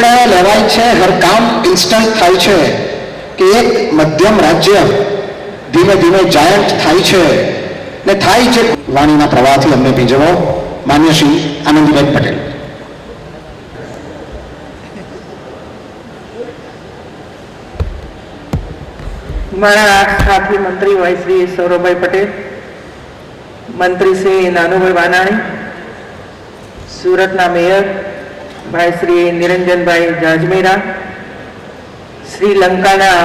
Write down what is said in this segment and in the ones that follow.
નિર્ણય લેવાય છે, હર કામ ઇન્સ્ટન્ટ થાય છે કે એક મધ્યમ રાજ્ય ધીમે ધીમે જાયન્ટ થાય છે ને થાય છે. વાણીના પ્રવાહથી અમને પીંજવો માન્ય શ્રી આનંદીબેન પટેલ. મારા સાથી મંત્રી હોય શ્રી સૌરભભાઈ પટેલ, મંત્રી શ્રી નાનુભાઈ વાનાણી, સુરતના મેયર ભાઈ શ્રી નિરંજનભાઈ જાજમેરા, શ્રીલંકાના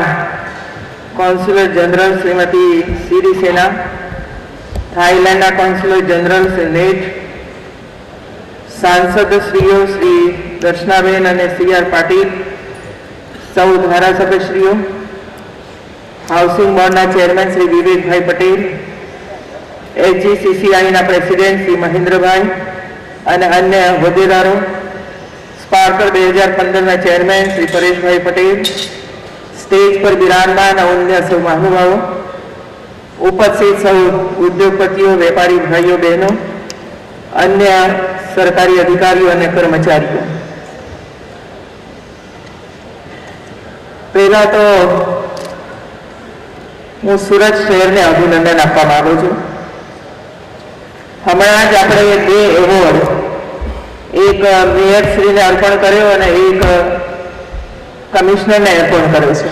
કોન્સ્યુલર જનરલ શ્રીમતી સિરિસેના, થાઈલેન્ડના કોન્સ્યુલર જનરલ શ્રી નેટ, સાંસદ શ્રીઓ શ્રી દર્શનાબેન અને CR પાટીલ, સૌ ધારાસભ્યશ્રીઓ, હાઉસિંગ બોર્ડના ચેરમેન શ્રી વિવેકભાઈ પટેલ, HGCCIના પ્રેસિડેન્ટ શ્રી મહેન્દ્રભાઈ અને અન્ય હોદ્દેદારો, સ્પાર્કલ 2015ના ચેરમેન શ્રી પરેશભાઈ પટેલ, સ્ટેજ પર બિરાજમાન અન્ય સૌ મહાનુભાવો, ઉપસ્થિત સૌ ઉદ્યોગપતિઓ, વેપારી ભાઈઓ બહેનો, અન્ય સરકારી અધિકારીઓ અને કર્મચારીઓ, પહેલા તો હું સુરત શહેરને અભિનંદન આપવા માંગુ છું. હમણાં જ આપણે 2 એવોર્ડ, એક મેયરશ્રીને અર્પણ કર્યો અને એક કમિશનરને અર્પણ કર્યો છે.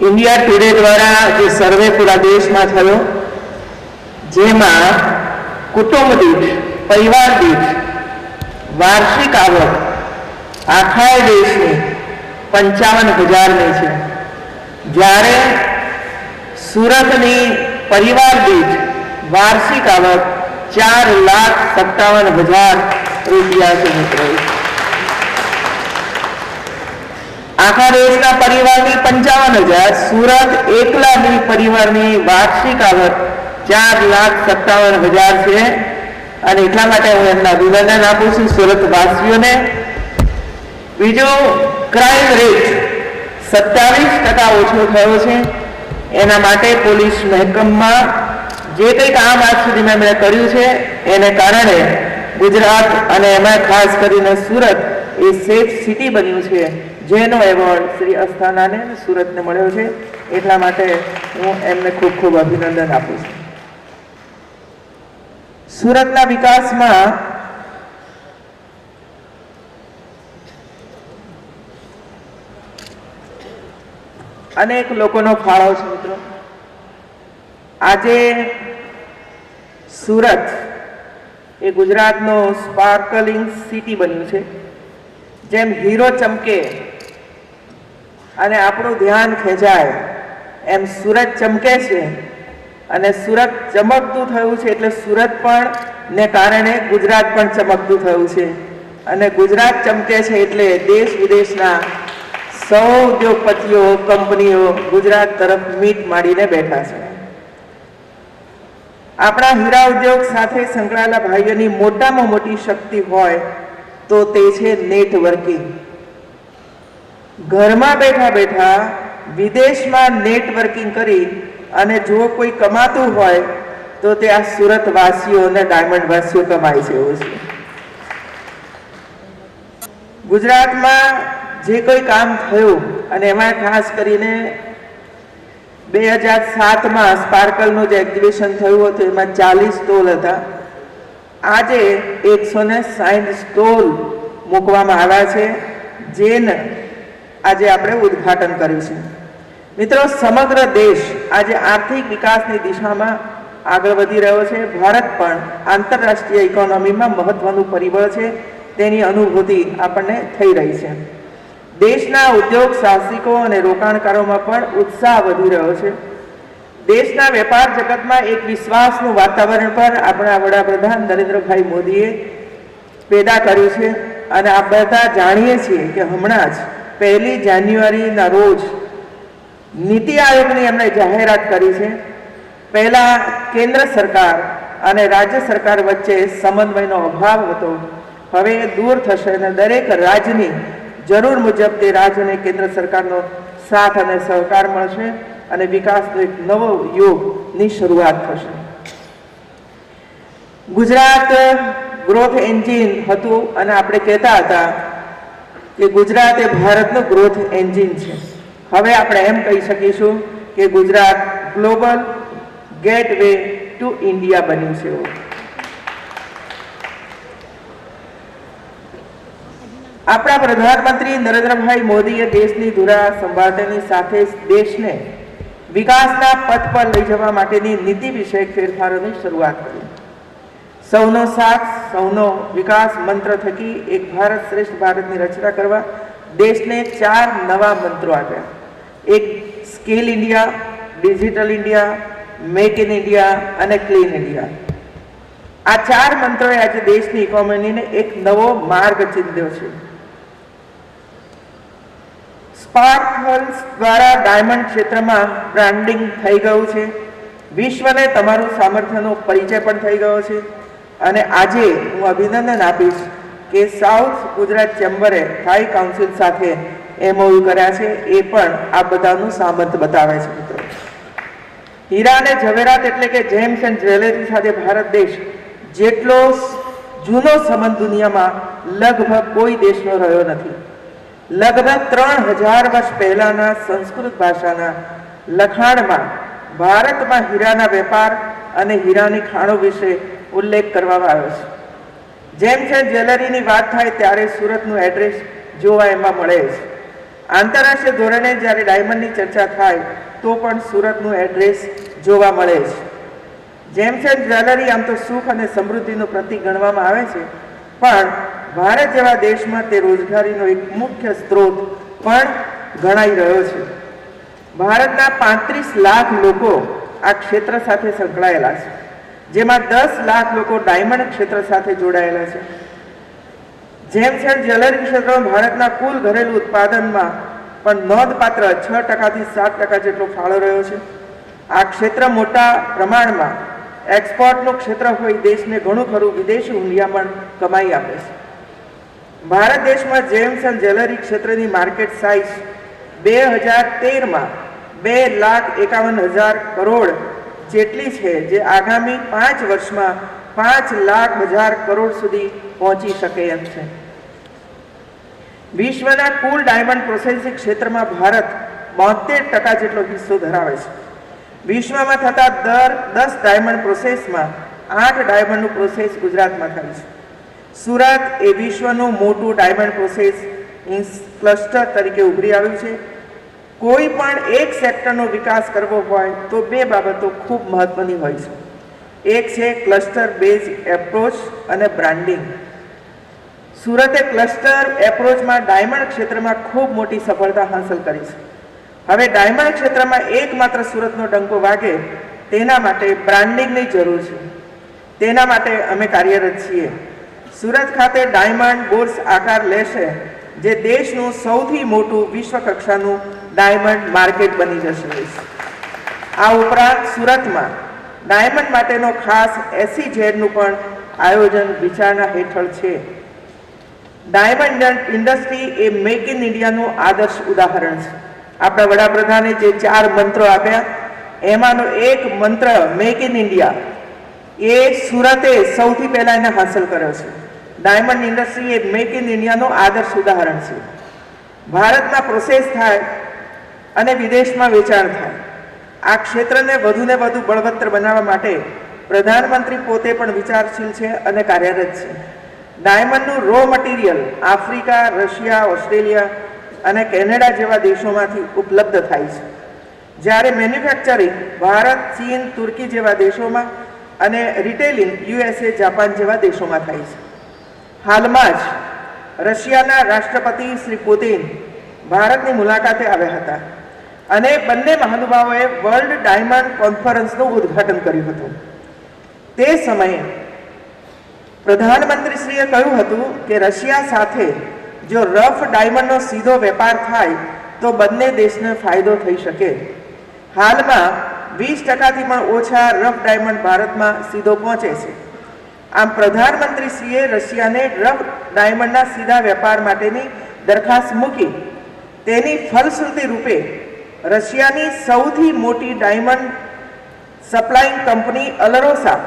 ઇન્ડિયા ટુડે દ્વારા જે સર્વે પૂરા દેશમાં થયો, જેમાં કુટુંબ દીઠ, પરિવાર દીઠ વાર્ષિક આવક આખા દેશની 55,000ની છે, જ્યારે સુરતની પરિવાર દીઠ વાર્ષિક આવક 4,57,000 રૂપિયા છે. મિત્રો, આખા દેશના પરિવારની 55,000, સુરત એકલાની પરિવારની વાર્ષિક આવક 4,57,000 છે. અને એટલા માટે હું એમને અભિનંદન આપું છું સુરત વાસીઓને. બીજું, ક્રાઇમ રેટ 27% ઓછો થયો છે. એના માટે પોલીસ મહેકમમાં જે કંઈ કામ આજ સુધીમાં એમણે કર્યું છે એને કારણે ગુજરાત અને એમાં ખાસ કરીને સુરત એ સેફ સિટી બન્યું છે, જેનો એવોર્ડ શ્રી અસ્થાનાને સુરતને મળ્યો છે. એટલા માટે હું એમને ખૂબ ખૂબ અભિનંદન આપું છું. સુરતના વિકાસમાં અનેક લોકોનો ફાળો છે. મિત્રો, આજે સુરત એ ગુજરાતનો સ્પાર્કલિંગ સિટી બન્યું છે. જેમ હીરો ચમકે અને આપણું ધ્યાન ખેંચાય, એમ સુરત ચમકે છે. અને સુરત ચમકતું થયું છે એટલે સુરત પણ ને કારણે ગુજરાત પણ ચમકતું થયું છે. અને ગુજરાત ચમકે છે એટલે દેશ વિદેશના સૌ ઉદ્યોગપતિઓ, કંપનીઓ ગુજરાત તરફ મીટ માંડીને બેઠા છે. આપણા હીરા ઉદ્યોગ સાથે સંકળાયેલા ભાઈઓની મોટામાં મોટી શક્તિ હોય તો તે છે નેટવર્કિંગ. ઘરમાં બેઠા બેઠા વિદેશમાં નેટવર્કિંગ કરી અને જો કોઈ કમાતું હોય તો તે આ સુરત વાસીઓ અને ડાયમંડ વાસીઓ કમાય છે. એવું છે. ગુજરાતમાં જે કોઈ કામ થયું અને એમાં ખાસ કરીને 2007માં સ્પાર્કલનું જે એક્ઝિબિશન થયું હતું એમાં 40 સ્ટોલ હતા. આજે 160 સ્ટોલ મૂકવામાં આવ્યા છે, જેને આજે આપણે ઉદ્ઘાટન કર્યું છે. મિત્રો, સમગ્ર દેશ આજે આર્થિક વિકાસની દિશામાં આગળ વધી રહ્યો છે. ભારત પણ આંતરરાષ્ટ્રીય ઇકોનોમીમાં મહત્વનું પરિબળ છે, તેની અનુભૂતિ આપણને થઈ રહી છે. દેશના ઉદ્યોગ સાહસિકો અને રોકાણકારોમાં પણ ઉત્સાહ વધી રહ્યો છે. દેશના વેપાર જગતમાં એક વિશ્વાસનું વાતાવરણ પર આપણા વડાપ્રધાન નરેન્દ્રભાઈ મોદીએ પેદા કર્યું છે. અને આ બધા જાણીએ છીએ કે હમણાં જ 1 જાન્યુઆરીના રોજ નીતિ આયોગની એમણે જાહેરાત કરી છે. પહેલા કેન્દ્ર સરકાર અને રાજ્ય સરકાર વચ્ચે સમન્વયનો અભાવ હતો, હવે દૂર થશે અને દરેક રાજ્યની જરૂર મુજબ તે રાજ્યને કેન્દ્ર સરકારનો સાથ અને સહકાર મળશે અને વિકાસનો એક નવો યુગની શરૂઆત થશે. ગુજરાત ગ્રોથ એન્જિન હતું અને આપણે કહેતા હતા કે ગુજરાત એ ભારતનું ગ્રોથ એન્જિન છે. હવે આપણે એમ કહી શકીશું કે Gujarat global gateway to India બન્યું છે. આપણા પ્રધાનમંત્રી નરેન્દ્રભાઈ મોદીએ દેશની ધુરા સંભાળતાની સાથે જ દેશને વિકાસના પથ પર લઈ જવા માટેની નીતિ વિષયક ફેરફારોની શરૂઆત કરી. સૌનો સાથ સૌનો વિકાસ મંત્ર થકી એક ભારત શ્રેષ્ઠ ભારતની રચના કરવા દેશને 4 નવા મંત્રો આપ્યા. એક skill India, digital India, make in India અને ક્લીન ઇન્ડિયા. આ 4 મંત્રોએ આજે દેશની ઇકોનોમીને એક નવો માર્ગ ચીંધ્યો છે. સ્પાર્કલ્સ દ્વારા ડાયમંડ ક્ષેત્રમાં બ્રાન્ડિંગ થઈ ગયું છે. વિશ્વને તમારું સામર્થ્યનો પરિચય પણ થઈ ગયો છે. અને આજે હું અભિનંદન આપીશ કે સાઉથ ગુજરાત ચેમ્બરે થાઈ કાઉન્સિલ સાથે MOU કર્યા છે. એ પણ આ બધાનું સામર્થ્ય બતાવે છે. મિત્રો, હીરા અને ઝવેરાત એટલે કે જેમ્સ એન્ડ જ્વેલરી સાથે ભારત દેશ જેટલો જૂનો સંબંધ દુનિયામાં લગભગ કોઈ દેશનો રહ્યો નથી. લગભગ 3000 વર્ષ પહેલાના સંસ્કૃત ભાષાના લખાણમાં ભારતમાં હીરાના વેપાર અને હીરાની ખાણો વિશે ઉલ્લેખ કરવામાં આવ્યો છે. જેમ્સ એન્ડ જ્વેલરીની વાત થાય ત્યારે સુરતનું એડ્રેસ જોવા એમાં મળે છે. આંતરરાષ્ટ્રીય ધોરણે જ્યારે ડાયમંડની ચર્ચા થાય તો પણ સુરતનું એડ્રેસ જોવા મળે છે. જેમ્સ એન્ડ જ્વેલરી આમ તો સુખ અને સમૃદ્ધિનું પ્રતીક ગણવામાં આવે છે, પણ ભારત જેવા દેશમાં તે રોજગારીનો એક મુખ્ય સ્ત્રોત પણ ગણાઈ રહ્યો છે. ભારતના 35 લાખ લોકો આ ક્ષેત્ર સાથે સંકળાયેલા છે, જેમાં 10 લાખ લોકો ડાયમંડ ક્ષેત્ર સાથે જોડાયેલા છે. જેમ્સ એન્ડ જ્વેલરી ક્ષેત્રમાં ભારતના કુલ ઘરેલું ઉત્પાદનમાં પણ નોંધપાત્ર 6% થી 7% જેટલો ફાળો રહ્યો છે. આ ક્ષેત્ર મોટા પ્રમાણમાં એક્સપોર્ટનું ક્ષેત્ર હોય દેશને ઘણું ખરું વિદેશી હુંડિયામણ કમાઈ આપે છે. ભારત દેશમાં જેમ્સ એન્ડ જ્વેલરી ક્ષેત્રની માર્કેટ સાઇઝ 2013માં 2,51,000 કરોડ જેટલી છે, જે આગામી 5 વર્ષમાં 5,00,000 કરોડ સુધી પહોંચી શકે એમ છે. વિશ્વના કુલ ડાયમંડ પ્રોસેસિંગ ક્ષેત્રમાં ભારત 72% જેટલો હિસ્સો ધરાવે છે. વિશ્વમાં થતા દર 10 ડાયમંડ પ્રોસેસમાં 8 ડાયમંડનું પ્રોસેસ ગુજરાતમાં થાય છે. સુરત એ વિશ્વનું મોટું ડાયમંડ પ્રોસેસિંગ ક્લસ્ટર તરીકે ઉભરી આવ્યું છે. કોઈ પણ એક સેક્ટરનો વિકાસ કરવો હોય તો 2 બાબતો ખૂબ મહત્વની હોય છે. એક છે ક્લસ્ટર બેઝ એપ્રોચ અને બ્રાન્ડિંગ. સુરતે ક્લસ્ટર એપ્રોચમાં ડાયમંડ ક્ષેત્રમાં ખૂબ મોટી સફળતા હાંસલ કરી છે. હવે ડાયમંડ ક્ષેત્રમાં એકમાત્ર સુરતનો ડંકો વાગે તેના માટે બ્રાન્ડિંગની જરૂર છે. તેના માટે અમે કાર્યરત છીએ. સુરત ખાતે ડાયમંડ બુર્સ આકાર લેશે, જે દેશનું સૌથી મોટું વિશ્વ કક્ષાનું ડાયમંડ માર્કેટ બની જશે. આ ઉપરાંત સુરતમાં ડાયમંડ માટેનો ખાસ SEZનું પણ આયોજન વિચારણા હેઠળ છે. ડાયમંડ ઇન્ડસ્ટ્રી એ મેક ઇન ઇન્ડિયાનું આદર્શ ઉદાહરણ છે. આપણા વડાપ્રધાને જે 4 મંત્રો આપ્યા એમાંનો એક મંત્ર મેક ઇન ઇન્ડિયા એ સુરતે સૌથી પહેલા એને હાંસલ કર્યો છે. ડાયમંડ ઇન્ડસ્ટ્રી એ મેક ઇન ઇન્ડિયાનું આદર્શ ઉદાહરણ છે. ભારતમાં પ્રોસેસ થાય અને વિદેશમાં વેચાણ થાય. આ ક્ષેત્રને વધુને વધુ બળવત્તર બનાવવા માટે પ્રધાનમંત્રી પોતે પણ વિચારશીલ છે અને કાર્યરત છે. ડાયમંડનું raw material Africa, Russia, Australia અને કેનેડા જેવા દેશોમાંથી ઉપલબ્ધ થાય છે, જ્યારે મેન્યુફેક્ચરિંગ ભારત, ચીન, તુર્કી જેવા દેશોમાં અને રિટેલિંગ USA, જાપાન જેવા દેશોમાં થાય છે. હાલમાં જ રશિયાના રાષ્ટ્રપતિ શ્રી પુતિન ભારતની મુલાકાતે આવ્યા હતા અને બંને મહાનુભાવોએ વર્લ્ડ ડાયમંડ કોન્ફરન્સનું ઉદ્ઘાટન કર્યું હતું. તે સમયે પ્રધાનમંત્રીશ્રીએ કહ્યું હતું કે રશિયા સાથે જો રફ ડાયમંડનો સીધો વેપાર થાય તો બંને દેશને ફાયદો થઈ શકે. હાલમાં 20%થી પણ ઓછા રફ ડાયમંડ ભારતમાં સીધો પહોંચે છે. આમ પ્રધાનમંત્રીશ્રીએ રશિયાને રફ ડાયમંડના સીધા વેપાર માટેની દરખાસ્ત મૂકી. તેની ફલશ્રુતિ રૂપે રશિયાની સૌથી મોટી ડાયમંડ સપ્લાઇંગ કંપની અલરોસા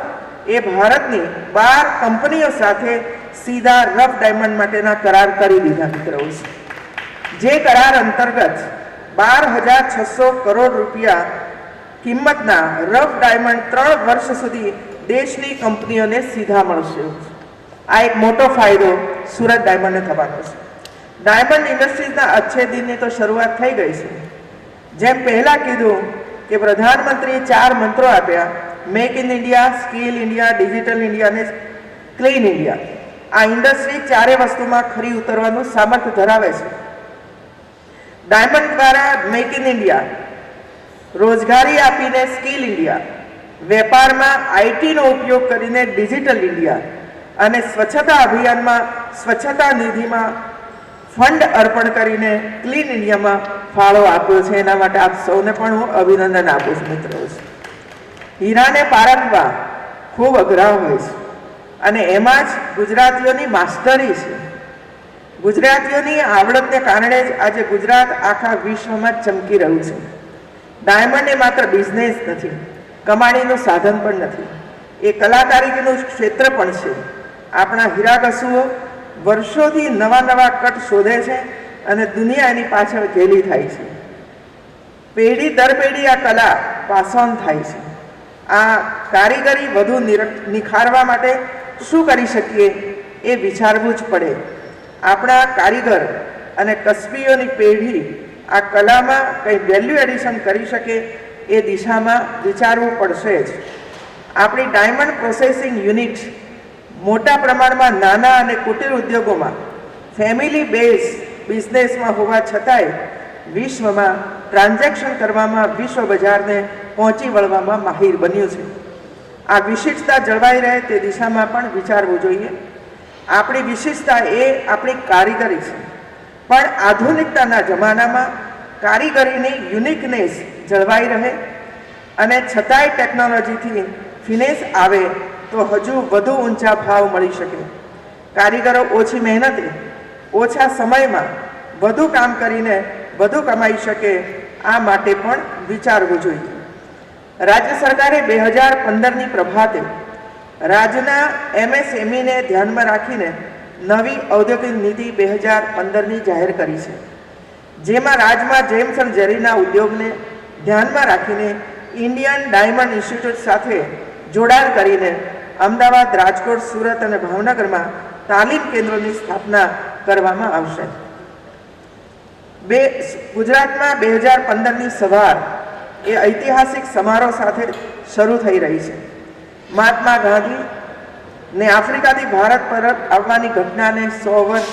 એ ભારતની 12 કંપનીઓ સાથે સીધા રફ ડાયમંડ માટેના કરાર કરી દીધા. મિત્રો, જે કરાર અંતર્ગત 12,600 કરોડ રૂપિયા કિંમતના રફ ડાયમંડ 3 વર્ષ સુધી દેશની કંપનીઓને સીધા મળશે. આ એક મોટો ફાયદો સુરત ડાયમંડને થવાનો છે. ડાયમંડ ઇન્ડસ્ટ્રીઝના અચ્છેદીની તો શરૂઆત થઈ ગઈ છે. જેમ પહેલા કીધું કે પ્રધાનમંત્રીએ 4 મંત્રો આપ્યા, make in India, skill India, digital India અને ક્લીન ઇન્ડિયા. આ ઇન્ડસ્ટ્રી ચારે વસ્તુમાં ખરી ઉતરવાનું સામર્થ્ય ધરાવે છે. ડાયમંડ દ્વારા મેક ઇન ઇન્ડિયા, રોજગારી આપીને સ્કિલ ઇન્ડિયા, વેપારમાં આઈટીનો ઉપયોગ કરીને ડિજિટલ ઇન્ડિયા અને સ્વચ્છતા અભિયાનમાં સ્વચ્છતા નિધિમાં ફંડ અર્પણ કરીને ક્લીન ઇન્ડિયામાં ફાળો આપ્યો છે. એના માટે આપ સૌને પણ હું અભિનંદન આપું છું. મિત્રો, હીરાને પારખવા ખૂબ અઘરા હોય છે અને એમાં જ ગુજરાતીઓની માસ્ટરી છે. ગુજરાતીઓની આવડતને કારણે જ આજે ગુજરાત આખા વિશ્વમાં ચમકી રહ્યું છે. ડાયમંડ એ માત્ર બિઝનેસ નથી, કમાણીનું સાધન પણ નથી, એ કલાકારીનું ક્ષેત્ર પણ છે. આપણા હીરાઘસુઓ વર્ષોથી નવા કટ શોધે છે અને દુનિયા એની પાછળ ઘેલી થાય છે. પેઢી દર પેઢી આ કલા પાસ ઓન થાય છે. આ કારીગરી વધુ નિખારવા માટે શું કરી શકીએ એ વિચારવું જ પડે. આપણા કારીગર અને કસબીઓની પેઢી આ કલામાં કંઈ વેલ્યુ એડિશન કરી શકે એ દિશામાં વિચારવું પડશે જ. આપણી ડાયમંડ પ્રોસેસિંગ યુનિટ મોટા પ્રમાણમાં નાના અને કુટીર ઉદ્યોગોમાં ફેમિલી બેઝ બિઝનેસમાં હોવા છતાંય વિશ્વમાં ટ્રાન્ઝેક્શન કરવામાં વિશ્વ બજારને પહોંચી વળવામાં માહિર બન્યું છે. આ વિશિષ્ટતા જળવાઈ રહે તે દિશામાં પણ વિચારવું જોઈએ. આપણી વિશિષ્ટતા એ આપણી કારીગરી છે, પણ આધુનિકતાના જમાનામાં કારીગરીની યુનિકનેસ જળવાઈ રહે અને છતાંય ટેકનોલોજીથી ફિનેસ આવે તો હજુ વધુ ઊંચા ભાવ મળી શકે. કારીગરો ઓછી મહેનતે ઓછા સમયમાં વધુ કામ કરીને વધુ કમાઈ શકે, આ માટે પણ વિચારવું જોઈએ. રાજ્ય સરકારે 2015ની પ્રભાતે રાજ્યના MSMEને ધ્યાનમાં રાખીને નવી ઔદ્યોગિક નીતિ 2015ની જાહેર કરી છે, જેમાં રાજ્યમાં જેમ્સ એન્ડ ઝરીના ઉદ્યોગને ધ્યાનમાં રાખીને ઇન્ડિયન ડાયમંડ ઇન્સ્ટિટ્યૂટ સાથે જોડાણ કરીને અમદાવાદ, રાજકોટ, સુરત અને ભાવનગરમાં તાલીમ કેન્દ્રોની સ્થાપના કરવામાં આવશે. ગુજરાતમાં 2015ની સવાર એ ઐતિહાસિક સમારોહ સાથે શરૂ થઈ રહી છે. મહાત્મા ગાંધી ને આફ્રિકાથી ભારત પરત આવવાની ઘટનાને 100 વર્ષ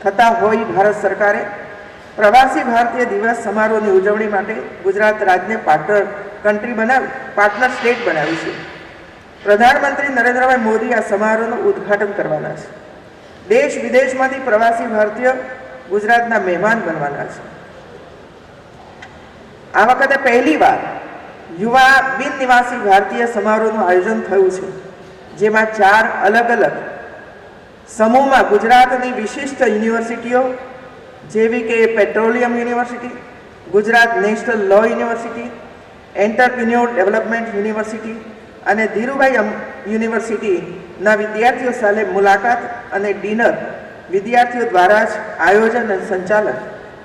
થતા હોય ભારત સરકારે પ્રવાસી ભારતીય દિવસ સમારોહની ઉજવણી માટે ગુજરાત રાજ્યને પાર્ટનર સ્ટેટ બનાવી છે. પ્રધાનમંત્રી નરેન્દ્રભાઈ મોદી આ સમારોહનું ઉદ્ઘાટન કરવાના છે. દેશ વિદેશમાંથી પ્રવાસી ભારતીય ગુજરાતના મહેમાન બનવાના છે. આ વખતે પહેલીવાર યુવા બિન નિવાસી ભારતીય સમારોહનું આયોજન થયું છે, જેમાં 4 અલગ અલગ સમૂહમાં ગુજરાતની વિશિષ્ટ યુનિવર્સિટીઓ જેવી કે petroleum university, Gujarat national law university, entrepreneur development university અને ધીરુભાઈ યુનિવર્સિટીના વિદ્યાર્થીઓ સાથે મુલાકાત અને ડિનર વિદ્યાર્થીઓ દ્વારા જ આયોજન અને સંચાલન,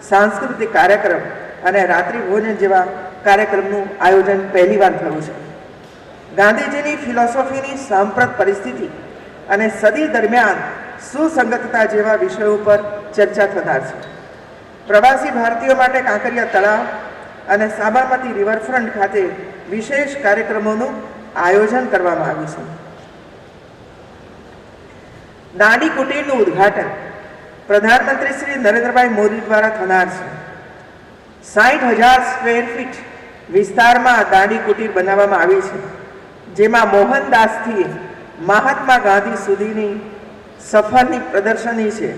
સાંસ્કૃતિક કાર્યક્રમ અને રાત્રિ ભોજન જેવા કાર્યક્રમનું આયોજન પહેલીવાર થયું છે. ગાંધીજીની ફિલોસોફીની સાંપ્રત પરિસ્થિતિ અને સદી દરમિયાન સુસંગતતા જેવા વિષયો ઉપર ચર્ચા થનાર છે. પ્રવાસી ભારતીયો માટે કાંકરિયા તળાવ અને સાબરમતી રિવરફ્રન્ટ ખાતે વિશેષ કાર્યક્રમોનું આયોજન કરવામાં આવ્યું છે. દાંડી કુટીરનું ઉદ્ઘાટન પ્રધાનમંત્રી શ્રી નરેન્દ્રભાઈ મોદી દ્વારા થનાર છે. 60,000 સ્ક્વેર ફીટ વિસ્તારમાં દાંડી કુટીર બનાવવામાં આવી છે, જેમાં મોહનદાસથી મહાત્મા ગાંધી સુધીની સફરની પ્રદર્શની છે.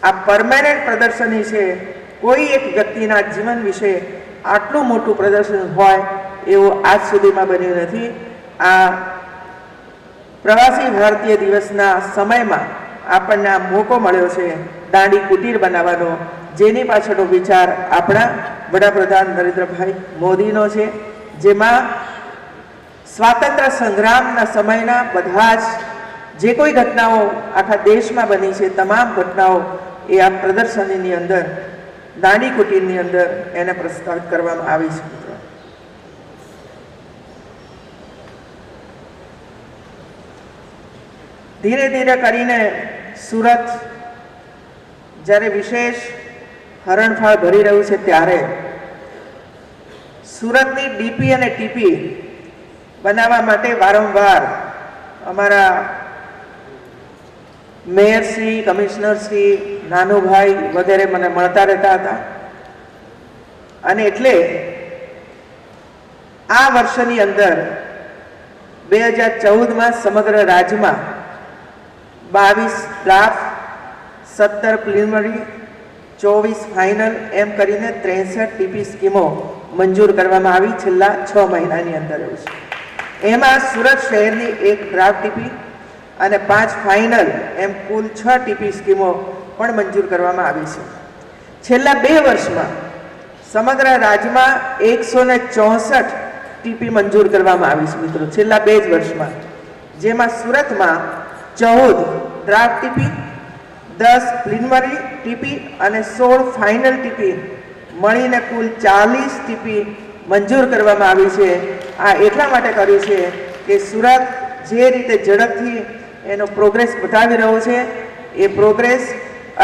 આ પરમેનન્ટ પ્રદર્શની છે. કોઈ એક વ્યક્તિના જીવન વિશે આટલું મોટું પ્રદર્શન હોય એવું આજ સુધીમાં બન્યું નથી. આ પ્રવાસી ભારતીય દિવસના સમયમાં આપણને આ મોકો મળ્યો છે દાંડી કુટીર બનાવવાનો, જેની પાછળનો વિચાર આપણા વડાપ્રધાન નરેન્દ્રભાઈ મોદીનો છે, જેમાં સ્વાતંત્ર્ય સંગ્રામના સમયના બધા જ જે કોઈ ઘટનાઓ આખા દેશમાં બની છે, તમામ ઘટનાઓ એ આ પ્રદર્શનીની અંદર નાની કુટીરની અંદર એને પ્રસ્તાવિત કરવામાં આવી છે મિત્રો. ધીરે ધીરે કરીને સુરત જ્યારે વિશેષ હરણફાળ ભરી રહ્યું છે ત્યારે સુરતની ડીપી અને ટીપી બનાવવા માટે વારંવાર અમારા મેયરશ્રી, કમિશનરશ્રી, નાનુભાઈ વગેરે મને મળતા રહેતા હતા અને એટલે આ વર્ષની અંદર 2014માં સમગ્ર રાજ્યમાં 22 ડ્રાફ્ટ, 17 પ્રિલિમિનરી, 24 ફાઇનલ એમ કરીને 63 ટીપી સ્કીમો મંજૂર કરવામાં આવી છેલ્લા 6 મહિનાની અંદર. એવું છે. એમાં સુરત શહેરની એક ડ્રાફ્ટ ટીપી અને 5 ફાઇનલ એમ કુલ 6 ટીપી સ્કીમો પણ મંજૂર કરવામાં આવી છે. છેલ્લા 2 વર્ષમાં સમગ્ર રાજ્યમાં 164 ટીપી મંજૂર કરવામાં આવી છે મિત્રો, છેલ્લા 2 જ વર્ષમાં. જેમાં સુરતમાં 14 ડ્રાફ્ટ ટીપી, 10 પ્રિલિમિનરી ટીપી અને 16 ફાઇનલ ટીપી મળીને કુલ 40 ટીપી મંજૂર કરવામાં આવી છે. આ એટલા માટે કર્યું છે કે સુરત જે રીતે ઝડપથી એનો પ્રોગ્રેસ બતાવી રહ્યો છે એ પ્રોગ્રેસ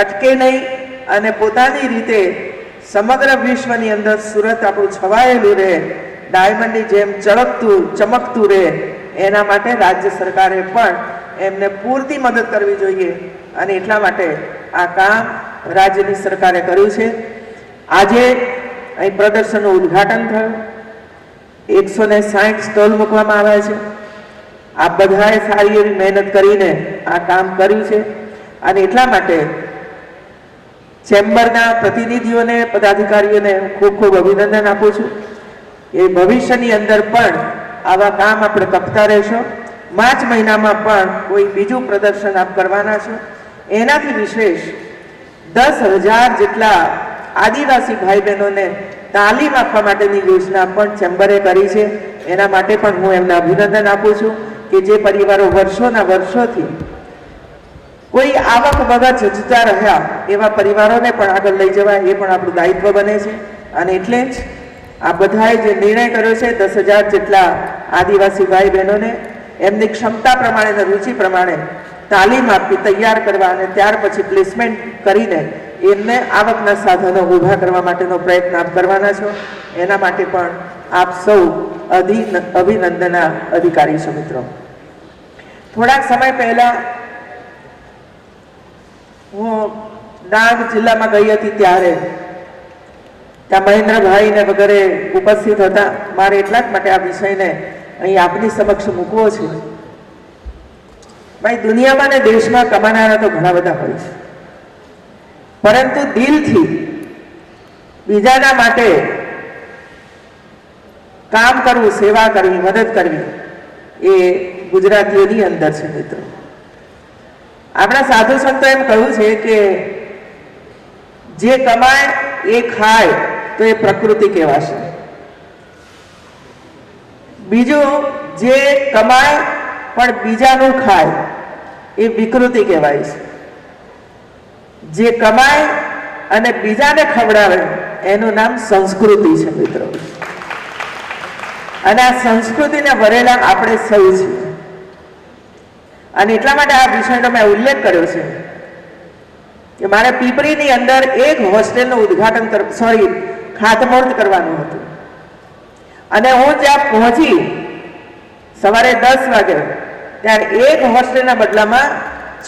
અટકે નહીં અને પોતાની રીતે સમગ્ર વિશ્વની અંદર સુરત આપણું છવાયેલું રહે, ડાયમંડની જેમ ચમકતું રહે. એના માટે રાજ્ય સરકારે પણ એમને પૂરતી મદદ કરવી જોઈએ અને એટલા માટે આ કામ રાજ્યની સરકારે કર્યું છે. આજે અહીં પ્રદર્શનનું ઉદ્ઘાટન થયું, 160 સ્ટોલ મૂકવામાં આવ્યા છે. આ બધાએ સારી એવી મહેનત કરીને આ કામ કર્યું છે અને એટલા માટે ચેમ્બરના પ્રતિનિધિઓને, પદાધિકારીઓને ખૂબ ખૂબ અભિનંદન આપું છું. એ ભવિષ્યની અંદર પણ આવા કામ આપણે કરતા રહેશો. માર્ચ મહિનામાં પણ કોઈ બીજું પ્રદર્શન આપ કરવાના છો. એનાથી વિશેષ 10,000 જેટલા આદિવાસી ભાઈ બહેનોને તાલીમ આપવા માટેની યોજના પણ ચેમ્બરે કરી છે. એના માટે પણ હું એમને અભિનંદન આપું છું કે જે પરિવારો વર્ષોના વર્ષોથી કોઈ આવક વગર જજતા રહ્યા એવા પરિવારોને પણ આગળ લઈ જવા એ પણ આપણું દાયિત્વ બને છે. અને એટલે જ આ બધાએ જે નિર્ણય કર્યો છે 10,000 જેટલા આદિવાસી ભાઈ બહેનોને એમની ક્ષમતા પ્રમાણે અને રુચિ પ્રમાણે તાલીમ આપી તૈયાર કરવા અને ત્યાર પછી પ્લેસમેન્ટ કરીને એમને આવકના સાધનો ઊભા કરવા માટેનો પ્રયત્ન આપ કરવાના છો. એના માટે પણ આપ સૌ અભિનંદનના અધિકારી છો મિત્રો. થોડાક સમય પહેલા હું ડાંગ જિલ્લામાં ગઈ હતી ત્યારે ત્યાં મહેન્દ્રભાઈ ને વગેરે ઉપસ્થિત હતા. મારે એટલા જ માટે આ વિષયને અહીં આપની સમક્ષ મૂકવો છે. ભાઈ, દુનિયામાં ને દેશમાં કમાનારા તો ઘણા બધા હોય છે, પરંતુ દિલથી બીજાના માટે કામ કરવું, સેવા કરવી, મદદ કરવી એ ગુજરાતીઓની અંદર છે મિત્રો. આપણા સાધુ સંતો એમ કહ્યું છે કે જે કમાય એ ખાય તો એ પ્રકૃતિ કહેવાશે. બીજું, જે કમાય પણ બીજાનું ખાય એ વિકૃતિ કહેવાય છે. જે કમાય અને બીજાને ખવડાવે એનું નામ સંસ્કૃતિ છે મિત્રો. અને આ સંસ્કૃતિને વરેલા આપણે સૌ છીએ. અને એટલા માટે આ વિષયનો મેં ઉલ્લેખ કર્યો છે કે મારે પીપરીની અંદર એક હોસ્ટેલનું ઉદ્ઘાટન ખાતમુહૂર્ત કરવાનું હતું. અને હું ત્યાં પહોંચી સવારે 10 વાગે, ત્યારે એક હોસ્ટેલના બદલામાં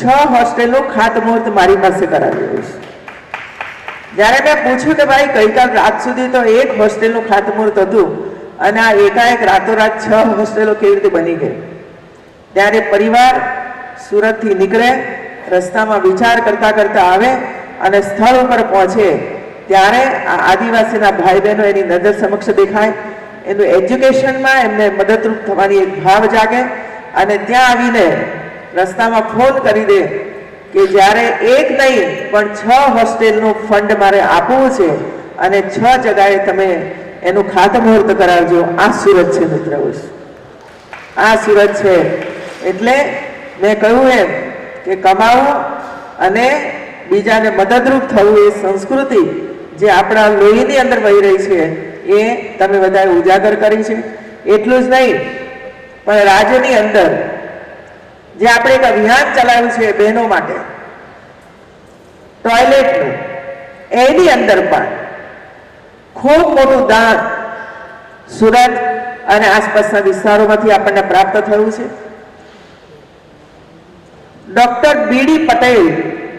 6 હોસ્ટેલનું ખાતમુહૂર્ત મારી પાસે કરાવ્યું છે. જ્યારે મેં પૂછ્યું કે ભાઈ ગઈકાલ રાત સુધી તો એક હોસ્ટેલનું ખાતમુહૂર્ત હતું અને આ એકાએક રાતોરાત 6 હોસ્ટેલો કેવી રીતે બની ગઈ, ત્યારે પરિવાર સુરતથી નીકળે, રસ્તામાં વિચાર કરતા કરતા આવે અને સ્થળ ઉપર પહોંચે ત્યારે આ આદિવાસીના ભાઈ બહેનો એની નજર સમક્ષ દેખાય. એનું એજ્યુકેશનમાં એમને મદદરૂપ થવાની એક ભાવ જાગે અને ત્યાં આવીને રસ્તામાં ફોન કરી દે કે જ્યારે એક નહીં પણ 6 હોસ્ટેલનું ફંડ મારે આપવું છે અને 6 જગાએ તમે એનું ખાતમુહૂર્ત કરાવજો. આ સુરત છે મિત્રો, આ સુરત છે. એટલે મેં કહ્યું એમ કે કમાવું અને બીજાને મદદરૂપ થવું એ સંસ્કૃતિ જે આપણા લોહીની અંદર વહી રહી છે એ તમે બધાએ ઉજાગર કરી છે. એટલું જ નહીં પણ રાજ્યની અંદર જે આપણે એક અભિયાન ચલાવ્યું છે બહેનો માટે ટોયલેટનું, એની અંદર પણ ખૂબ મોટું દાન સુરત અને આસપાસના વિસ્તારોમાંથી આપણને પ્રાપ્ત થયું છે. ડોક્ટર બીડી પટેલ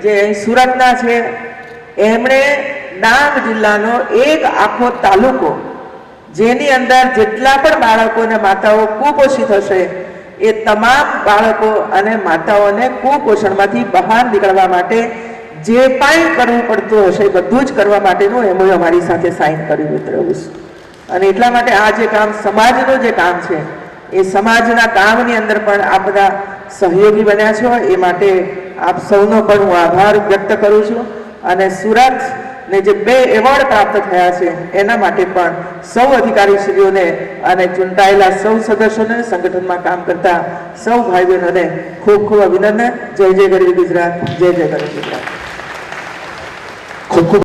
જે અહીં સુરતના છે, એમણે ડાંગ જિલ્લાનો એક આખો તાલુકો જેની અંદર જેટલા પણ બાળકો અને માતાઓ કુપોષિત હશે એ તમામ બાળકો અને માતાઓને કુપોષણમાંથી બહાર નીકળવા માટે જે કાંઈ કરવું પડતું હશે બધું જ કરવા માટેનું એમણે અમારી સાથે સાઇન કર્યું મિત્રો. અને એટલા માટે આ જે કામ સમાજનું જે કામ છે એ સમાજના કામની અંદર પણ આ બધા સહયોગી બન્યા છો એ માટે આપ સૌનો પણ હું આભાર વ્યક્ત કરું છું. અને સુરત ને જે 2 એવોર્ડ પ્રાપ્ત થયા છે એના માટે પણ સૌ અધિકારીશ્રીઓને અને ચૂંટાયેલા સૌ સદસ્યોને, સંગઠનમાં કામ કરતા સૌ ભાઈ બહેનોને ખૂબ ખૂબ અભિનંદન. જય જય ગરવી ગુજરાત, જય જય ગરવી ગુજરાત. ખૂબ ખૂબ